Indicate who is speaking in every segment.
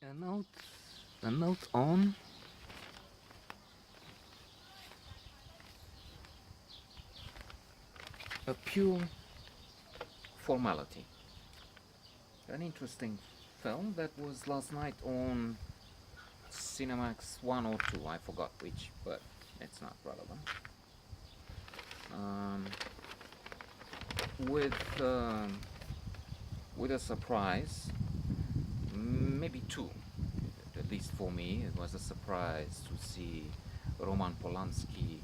Speaker 1: A note, a note on a pure formality. An interesting film that was last night on Cinemax 1 or 2, I forgot which, but it's not relevant. Um, with with a surprise, maybe two. At least for me, it was a surprise to see Roman Polanski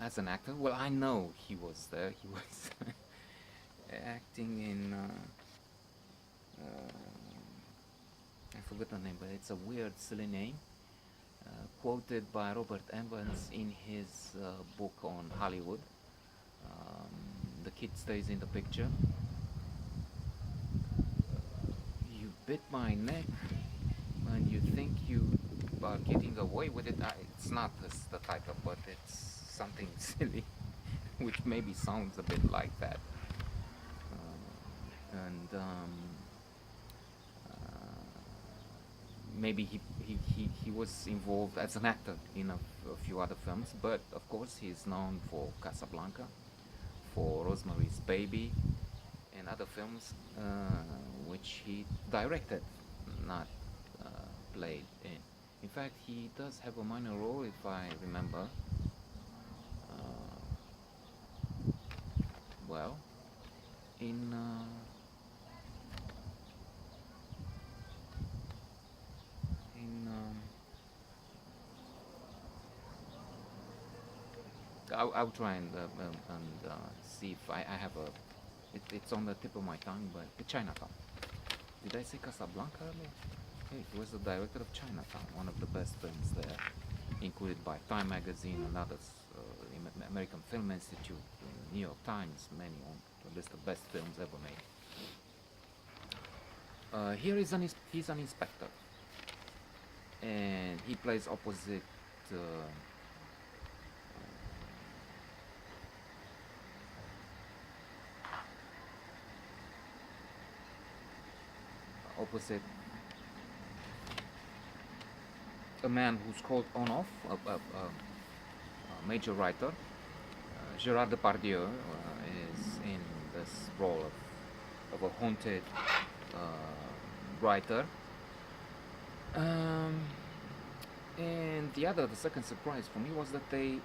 Speaker 1: as an actor. Well, I know he was there. He was acting in. I forgot the name, but it's a weird, silly name. Quoted by Robert Evans in his book on Hollywood. The kid stays in the picture. You bit my neck, and you think you are getting away with it. It's not the title, but it's something silly, which maybe sounds a bit like that. And maybe he was involved as an actor in a few other films, but of course he's known for Casablanca, for Rosemary's Baby, and other films which he directed, not played in. In fact, he does have a minor role, if I remember. Well, in in I'll try and see if I have a. It's on the tip of my tongue, but the Chinatown. Did I say Casablanca earlier? Hey, he was the director of Chinatown, one of the best films there, included by Time Magazine and others, American Film Institute, New York Times, many on the list of best films ever made. Here is he's an inspector, and he plays opposite. Opposite a man who's called on off, a major writer. Gerard Depardieu is in this role of a haunted writer. Um, and the second surprise for me was that they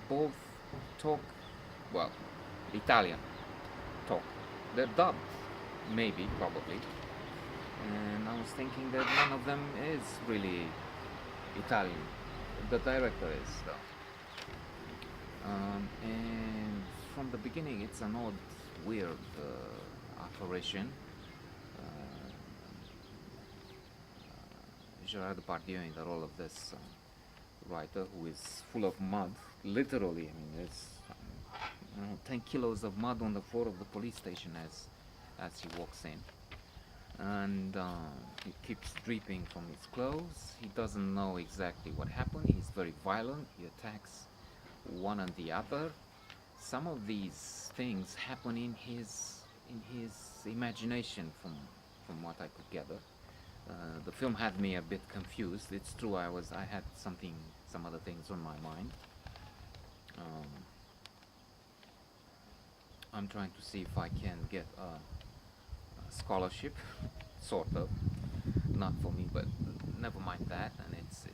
Speaker 1: both talk, well, Italian talk. They're dubbed, maybe, probably. And I was thinking that none of them is really Italian. The director is, though. And from the beginning, it's an odd, weird apparition. Uh, Gerard Depardieu in the role of this writer who is full of mud, literally. I mean, there's 10 kilos of mud on the floor of the police station as he walks in, and he keeps dripping from his clothes. He doesn't know exactly what happened. He's very violent. He attacks one and the other. Some of these things happen in his imagination, from what I could gather. The film had me a bit confused. It's true, I had some other things on my mind. Um, I'm trying to see if I can get a scholarship, sort of. Not for me, but never mind that. And it's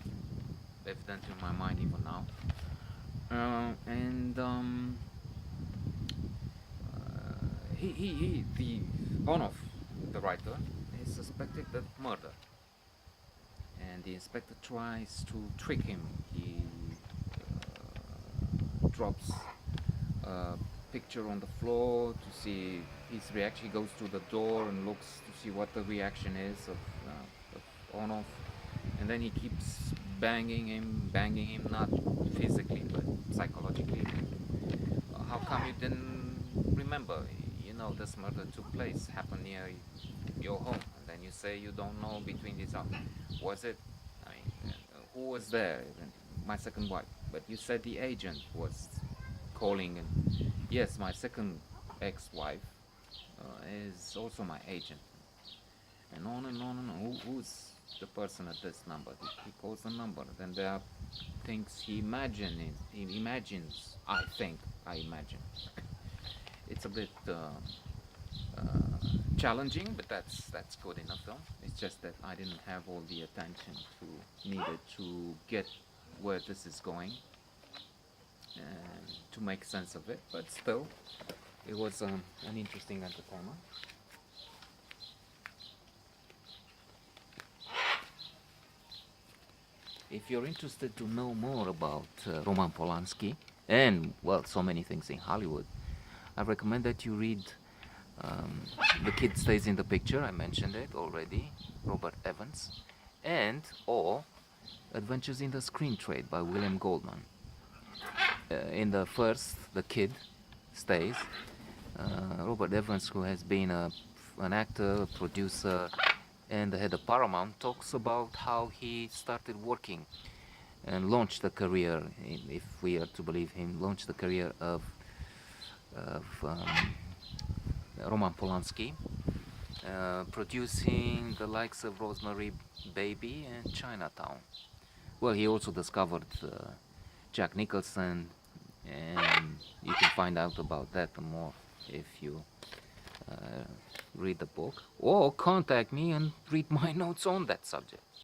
Speaker 1: evident in my mind even now. And the Onov, the writer, is suspected of murder, and the inspector tries to trick him. He drops a picture on the floor to see his reaction. He goes to the door and looks to see what the reaction is of Onov, and then he keeps banging him, not physically but psychologically. How come you didn't remember? You know this murder took place, happened near your home, and then you say you don't know between these hours. Was it? I mean, who was there? My second wife. But you said the agent was calling, and yes, my second ex-wife is also my agent. and on and on and on. Who's the person at this number? He calls the number. Then there are things he imagines. I imagine. It's a bit challenging, but that's good enough though. It's just that I didn't have all the attention needed to get where this is going and to make sense of it. But still, it was an interesting entertainment. If you're interested to know more about Roman Polanski and, well, so many things in Hollywood, I recommend that you read The Kid Stays in the Picture. I mentioned it already, Robert Evans, and or Adventures in the Screen Trade by William Goldman. In the first, The Kid Stays, Robert Evans, who has been an actor, a producer, and the head of Paramount, talks about how he started working and launched the career, if we are to believe him, launched the career of Roman Polanski, producing the likes of Rosemary Baby and Chinatown. Well, he also discovered Jack Nicholson, and you can find out about that more if you read the book, or contact me and read my notes on that subject.